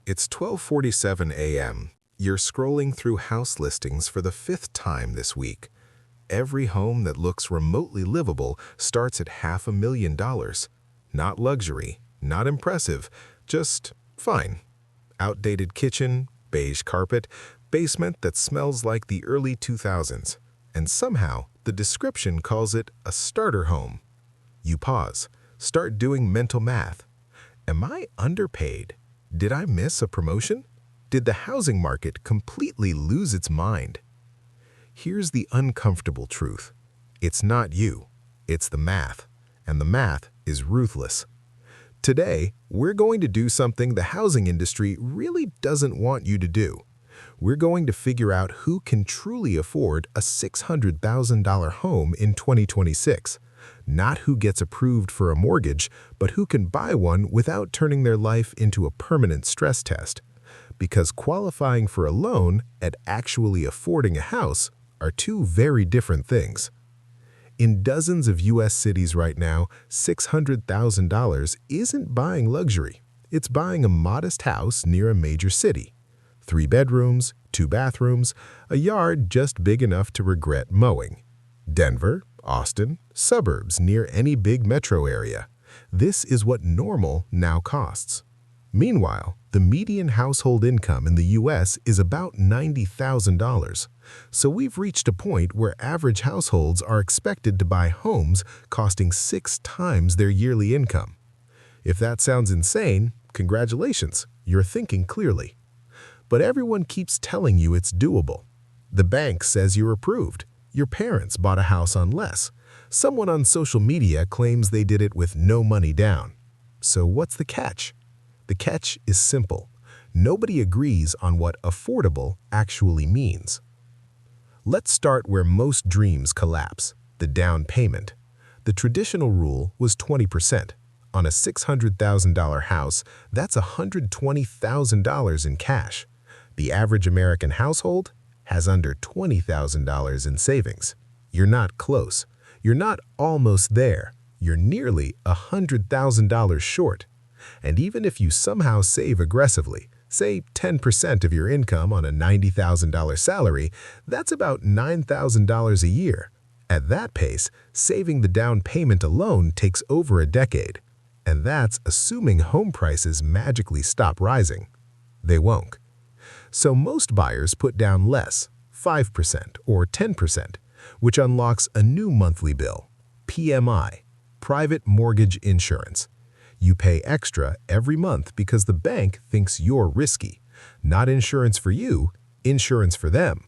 It's 12:47 a.m. You're scrolling through house listings for the fifth time this week. Every home that looks remotely livable starts at $500,000. Not luxury, not impressive, just fine. Outdated kitchen, beige carpet, basement that smells like the early 2000s. And somehow, the description calls it a starter home. You pause, start doing mental math. Am I underpaid? Did I miss a promotion? Did the housing market completely lose its mind? Here's the uncomfortable truth. It's not you, it's the math, and the math is ruthless. Today, we're going to do something the housing industry really doesn't want you to do. We're going to figure out who can truly afford a $600,000 home in 2026. Not who gets approved for a mortgage, but who can buy one without turning their life into a permanent stress test. Because qualifying for a loan and actually affording a house are two very different things. In dozens of U.S. cities right now, $600,000 isn't buying luxury. It's buying a modest house near a major city. 3 bedrooms, 2 bathrooms, a yard just big enough to regret mowing. Denver, Austin, suburbs near any big metro area. This is what normal now costs. Meanwhile, the median household income in the U.S. is about $90,000. So we've reached a point where average households are expected to buy homes costing 6 times their yearly income. If that sounds insane, congratulations, you're thinking clearly. But everyone keeps telling you it's doable. The bank says you're approved. Your parents bought a house on less. Someone on social media claims they did it with no money down. So what's the catch? The catch is simple. Nobody agrees on what affordable actually means. Let's start where most dreams collapse, the down payment. The traditional rule was 20%. On a $600,000 house, that's $120,000 in cash. The average American household has under $20,000 in savings. You're not close. You're not almost there. You're nearly $100,000 short. And even if you somehow save aggressively, say 10% of your income on a $90,000 salary, that's about $9,000 a year. At that pace, saving the down payment alone takes over a decade. And that's assuming home prices magically stop rising. They won't. So most buyers put down less, 5% or 10%, which unlocks a new monthly bill, PMI, private mortgage insurance. You pay extra every month because the bank thinks you're risky. Not insurance for you, insurance for them.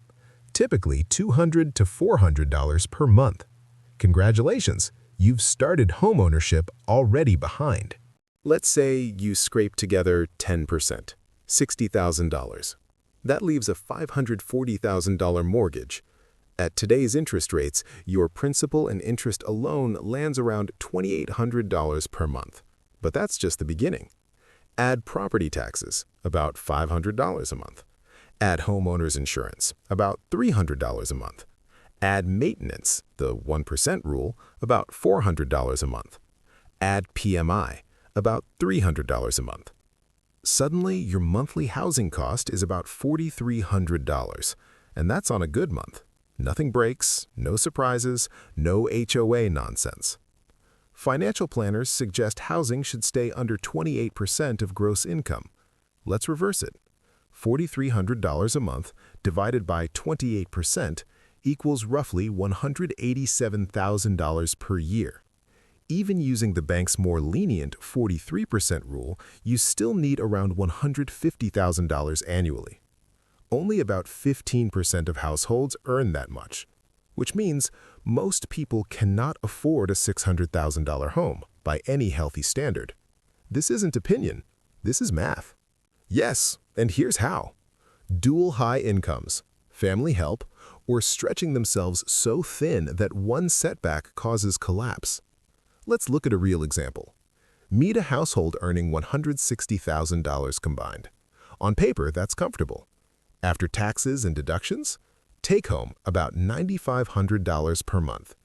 Typically $200 to $400 per month. Congratulations, you've started homeownership already behind. Let's say you scrape together 10%, $60,000. That leaves a $540,000 mortgage. At today's interest rates, your principal and interest alone lands around $2,800 per month. But that's just the beginning. Add property taxes, about $500 a month. Add homeowners insurance, about $300 a month. Add maintenance, the 1% rule, about $400 a month. Add PMI, about $300 a month. Suddenly, your monthly housing cost is about $4,300, and that's on a good month. Nothing breaks, no surprises, no HOA nonsense. Financial planners suggest housing should stay under 28% of gross income. Let's reverse it. $4,300 a month divided by 28% equals roughly $187,000 per year. Even using the bank's more lenient 43% rule, you still need around $150,000 annually. Only about 15% of households earn that much, which means most people cannot afford a $600,000 home by any healthy standard. This isn't opinion, this is math. Yes, and here's how. Dual high incomes, family help, or stretching themselves so thin that one setback causes collapse. Let's look at a real example. Meet a household earning $160,000 combined. On paper, that's comfortable. After taxes and deductions, take home about $9,500 per month.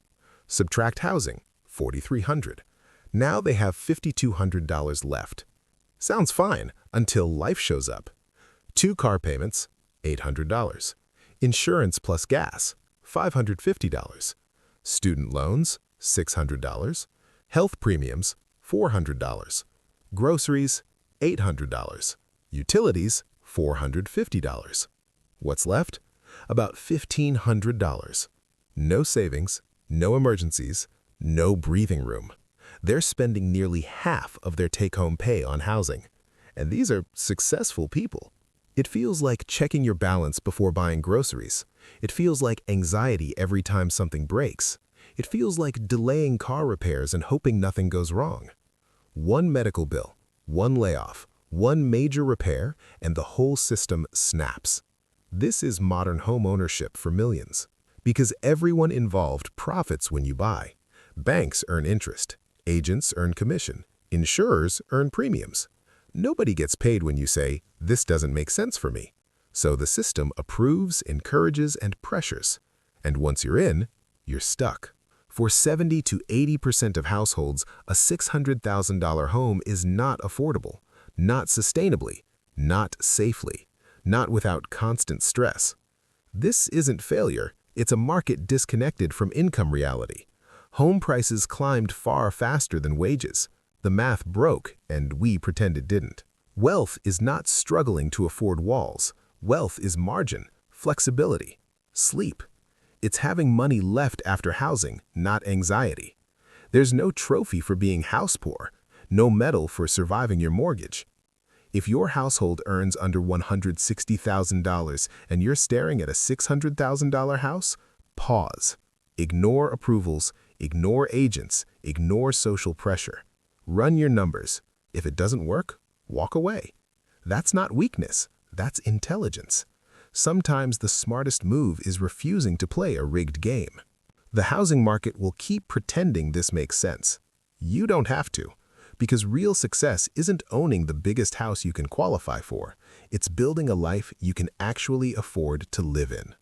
Subtract housing, $4,300. Now they have $5,200 left. Sounds fine until life shows up. 2 car payments, $800. Insurance plus gas, $550. Student loans, $600. Health premiums, $400. Groceries, $800. Utilities, $450. What's left? About $1,500. No savings, no emergencies, no breathing room. They're spending nearly half of their take-home pay on housing. And these are successful people. It feels like checking your balance before buying groceries. It feels like anxiety every time something breaks. It feels like delaying car repairs and hoping nothing goes wrong. One medical bill, one layoff, one major repair, and the whole system snaps. This is modern home ownership for millions. Because everyone involved profits when you buy. Banks earn interest. Agents earn commission. Insurers earn premiums. Nobody gets paid when you say, "This doesn't make sense for me." So the system approves, encourages, and pressures. And once you're in, you're stuck. For 70 to 80% of households, a $600,000 home is not affordable, not sustainably, not safely, not without constant stress. This isn't failure, it's a market disconnected from income reality. Home prices climbed far faster than wages. The math broke, and we pretend it didn't. Wealth is not struggling to afford walls. Wealth is margin, flexibility, sleep. It's having money left after housing, not anxiety. There's no trophy for being house poor, no medal for surviving your mortgage. If your household earns under $160,000 and you're staring at a $600,000 house, pause. Ignore approvals, ignore agents, ignore social pressure. Run your numbers. If it doesn't work, walk away. That's not weakness, that's intelligence. Sometimes the smartest move is refusing to play a rigged game. The housing market will keep pretending this makes sense. You don't have to, because real success isn't owning the biggest house you can qualify for. It's building a life you can actually afford to live in.